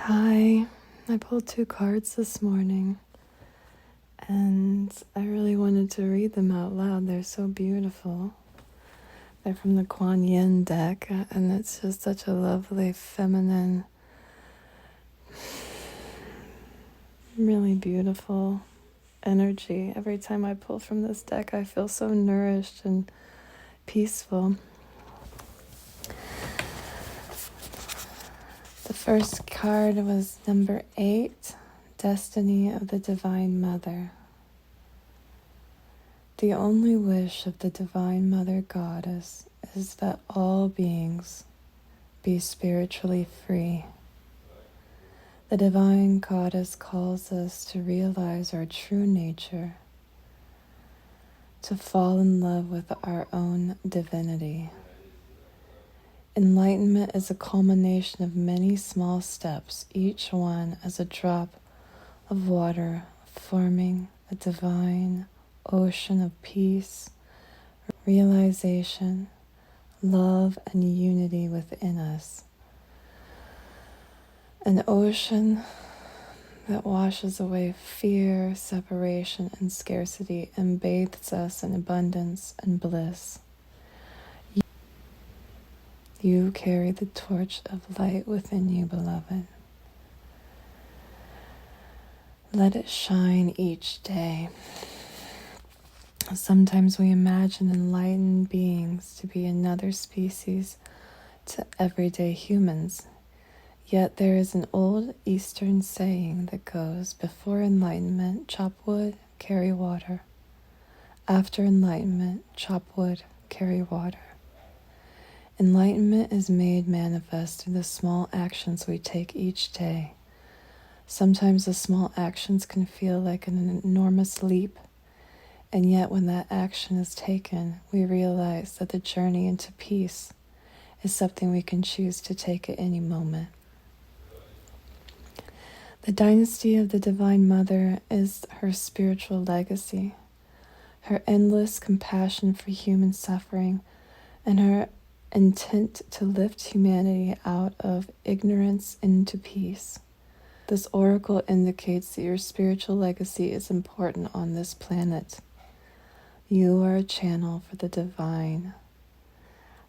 Hi, I pulled 2 cards this morning and I really wanted to read them out loud. They're so beautiful. They're from the Kuan Yin deck and it's just such a lovely, feminine, really beautiful energy. Every time I pull from this deck, I feel so nourished and peaceful. The first card was number 8, Destiny of the Divine Mother. The only wish of the Divine Mother Goddess is that all beings be spiritually free. The Divine Goddess calls us to realize our true nature, to fall in love with our own divinity. Enlightenment is a culmination of many small steps, each one as a drop of water forming a divine ocean of peace, realization, love, and unity within us. An ocean that washes away fear, separation, and scarcity and bathes us in abundance and bliss. You carry the torch of light within you, beloved. Let it shine each day. Sometimes we imagine enlightened beings to be another species to everyday humans. Yet there is an old Eastern saying that goes, before enlightenment, chop wood, carry water. After enlightenment, chop wood, carry water. Enlightenment is made manifest through the small actions we take each day. Sometimes the small actions can feel like an enormous leap, and yet when that action is taken, we realize that the journey into peace is something we can choose to take at any moment. The dynasty of the Divine Mother is her spiritual legacy, her endless compassion for human suffering, and her intent to lift humanity out of ignorance into peace. This oracle indicates that your spiritual legacy is important on this planet. You are a channel for the divine.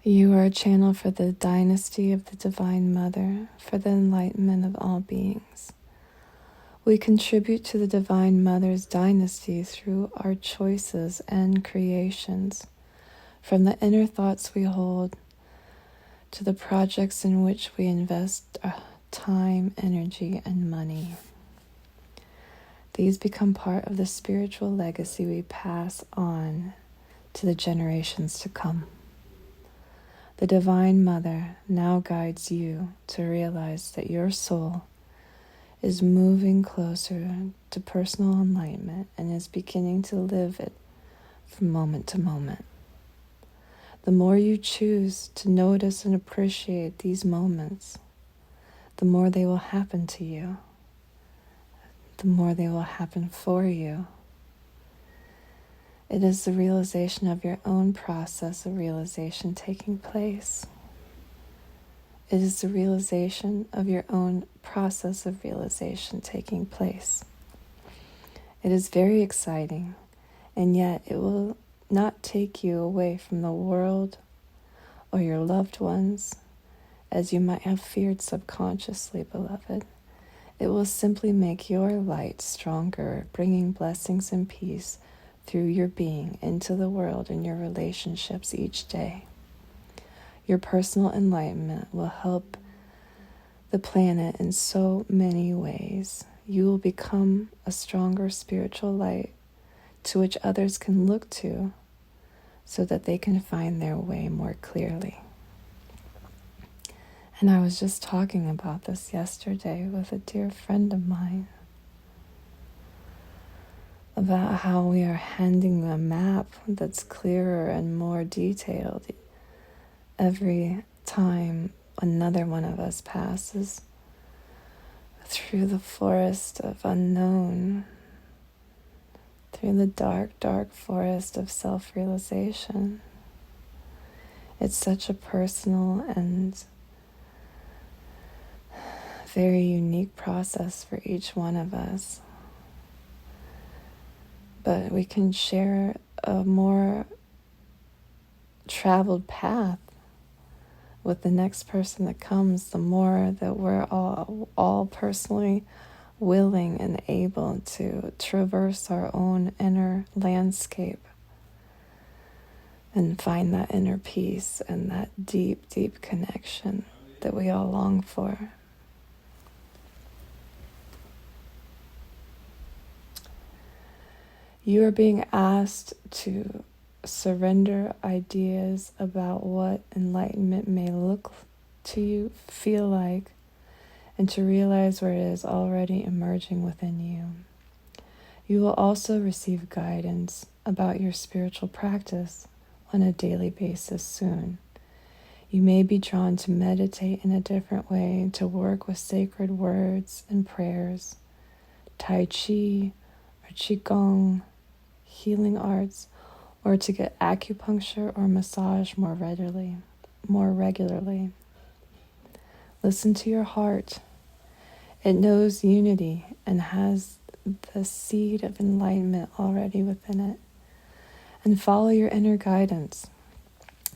You are a channel for the dynasty of the Divine Mother, for the enlightenment of all beings. We contribute to the Divine Mother's dynasty through our choices and creations, from the inner thoughts we hold to the projects in which we invest time, energy, and money. These become part of the spiritual legacy we pass on to the generations to come. The Divine Mother now guides you to realize that your soul is moving closer to personal enlightenment and is beginning to live it from moment to moment. The more you choose to notice and appreciate these moments, the more they will happen to you, the more they will happen for you. It is the realization of your own process of realization taking place. It is the realization of your own process of realization taking place. It is very exciting, and yet it will not take you away from the world or your loved ones, as you might have feared subconsciously, beloved. It will simply make your light stronger, bringing blessings and peace through your being into the world and your relationships each day. Your personal enlightenment will help the planet in so many ways. You will become a stronger spiritual light to which others can look to so that they can find their way more clearly. And I was just talking about this yesterday with a dear friend of mine, about how we are handing a map that's clearer and more detailed every time another one of us passes through the forest of unknown, through the dark, dark forest of self-realization. It's such a personal and very unique process for each one of us. But we can share a more traveled path with the next person that comes, the more that we're all personally willing and able to traverse our own inner landscape and find that inner peace and that deep, deep connection that we all long for. You are being asked to surrender ideas about what enlightenment may look to you, feel like, and to realize where it is already emerging within you. You will also receive guidance about your spiritual practice on a daily basis soon. You may be drawn to meditate in a different way, to work with sacred words and prayers, Tai Chi or Qigong, healing arts, or to get acupuncture or massage more regularly. Listen to your heart. It knows unity and has the seed of enlightenment already within it. And follow your inner guidance.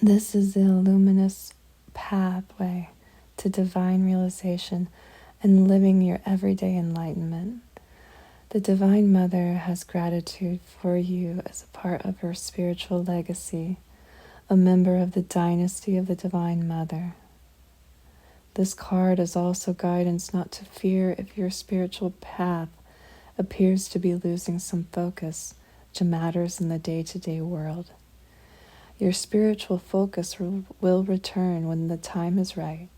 This is the luminous pathway to divine realization and living your everyday enlightenment. The Divine Mother has gratitude for you as a part of her spiritual legacy, a member of the dynasty of the Divine Mother. This card is also guidance not to fear if your spiritual path appears to be losing some focus to matters in the day-to-day world. Your spiritual focus will return when the time is right.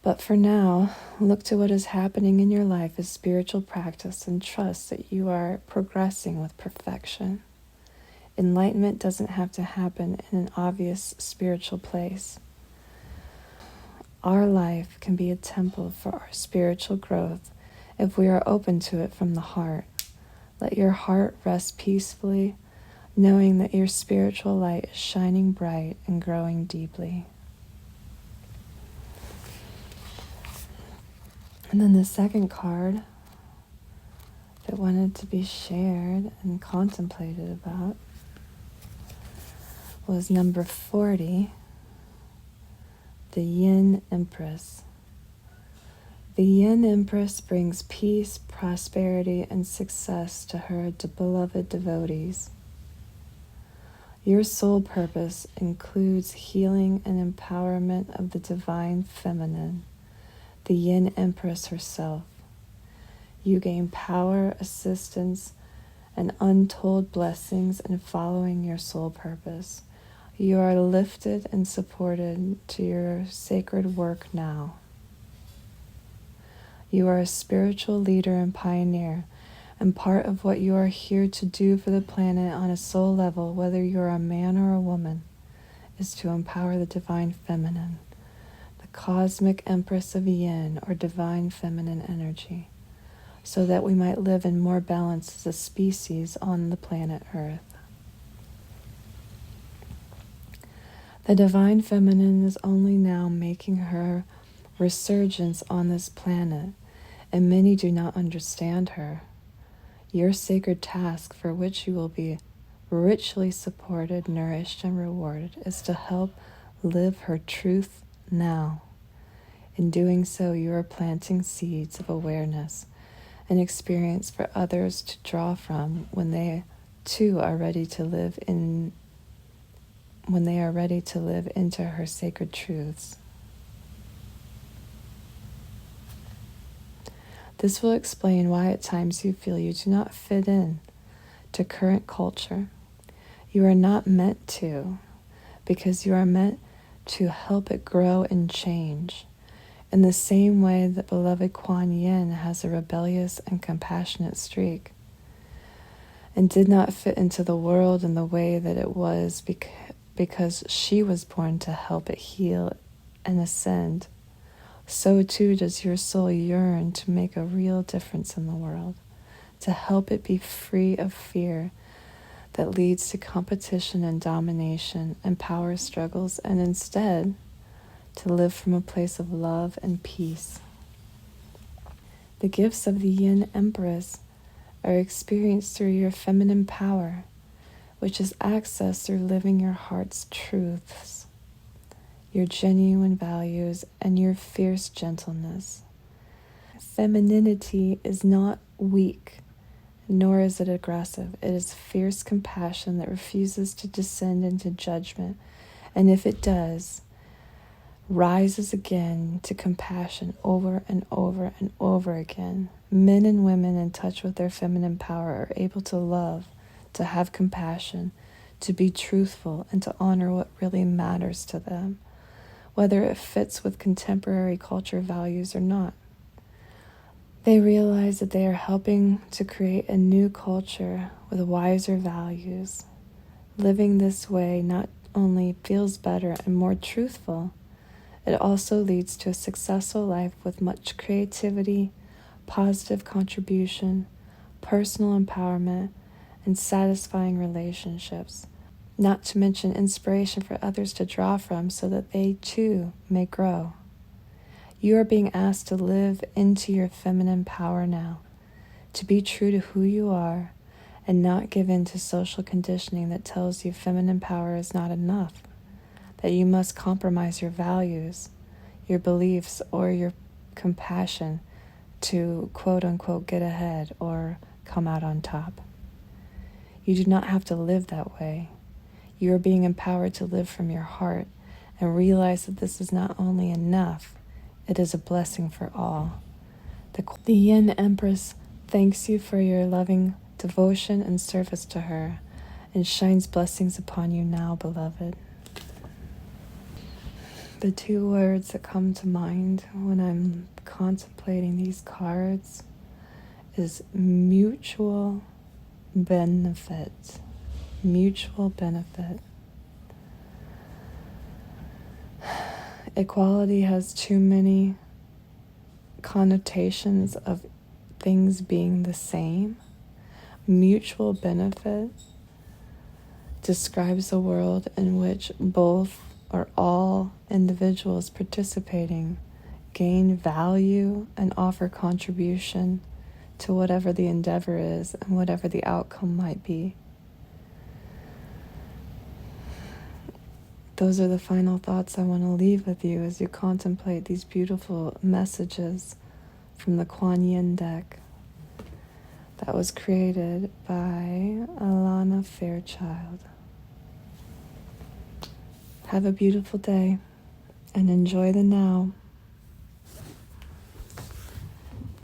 But for now, look to what is happening in your life as spiritual practice and trust that you are progressing with perfection. Enlightenment doesn't have to happen in an obvious spiritual place. Our life can be a temple for our spiritual growth if we are open to it from the heart. Let your heart rest peacefully, knowing that your spiritual light is shining bright and growing deeply. And then the second card that wanted to be shared and contemplated about was number 40, the Yin Empress. The Yin Empress brings peace, prosperity, and success to her beloved devotees. Your soul purpose includes healing and empowerment of the divine feminine, the Yin Empress herself. You gain power, assistance, and untold blessings in following your soul purpose. You are lifted and supported to your sacred work now. You are a spiritual leader and pioneer, and part of what you are here to do for the planet on a soul level, whether you're a man or a woman, is to empower the divine feminine, the cosmic empress of Yin, or divine feminine energy, so that we might live in more balance as a species on the planet Earth. The divine feminine is only now making her resurgence on this planet, and many do not understand her. Your sacred task, for which you will be richly supported, nourished, and rewarded, is to help live her truth now. In doing so, you are planting seeds of awareness and experience for others to draw from when they too are ready to live into her sacred truths. This will explain why at times you feel you do not fit in to current culture. You are not meant to, because you are meant to help it grow and change. In the same way that beloved Kuan Yin has a rebellious and compassionate streak, and did not fit into the world in the way that it was because she was born to help it heal and ascend, so too does your soul yearn to make a real difference in the world, to help it be free of fear that leads to competition and domination and power struggles, and instead to live from a place of love and peace. The gifts of the Yin Empress are experienced through your feminine power, which is accessed through living your heart's truths, your genuine values, and your fierce gentleness. Femininity is not weak, nor is it aggressive. It is fierce compassion that refuses to descend into judgment, and if it does, rises again to compassion over and over and over again. Men and women in touch with their feminine power are able to love, to have compassion, to be truthful, and to honor what really matters to them, whether it fits with contemporary culture values or not. They realize that they are helping to create a new culture with wiser values. Living this way not only feels better and more truthful, it also leads to a successful life with much creativity, positive contribution, personal empowerment, and satisfying relationships, not to mention inspiration for others to draw from so that they too may grow. You are being asked to live into your feminine power now, to be true to who you are and not give in to social conditioning that tells you feminine power is not enough, that you must compromise your values, your beliefs, or your compassion to quote-unquote get ahead or come out on top. You do not have to live that way. You are being empowered to live from your heart and realize that this is not only enough, it is a blessing for all. The Yin Empress thanks you for your loving devotion and service to her and shines blessings upon you now, beloved. The two words that come to mind when I'm contemplating these cards is mutual benefit. Mutual benefit. Equality has too many connotations of things being the same. Mutual benefit describes a world in which both or all individuals participating gain value and offer contribution to whatever the endeavor is and whatever the outcome might be. Those are the final thoughts I want to leave with you as you contemplate these beautiful messages from the Kuan Yin deck that was created by Alana Fairchild. Have a beautiful day and enjoy the now.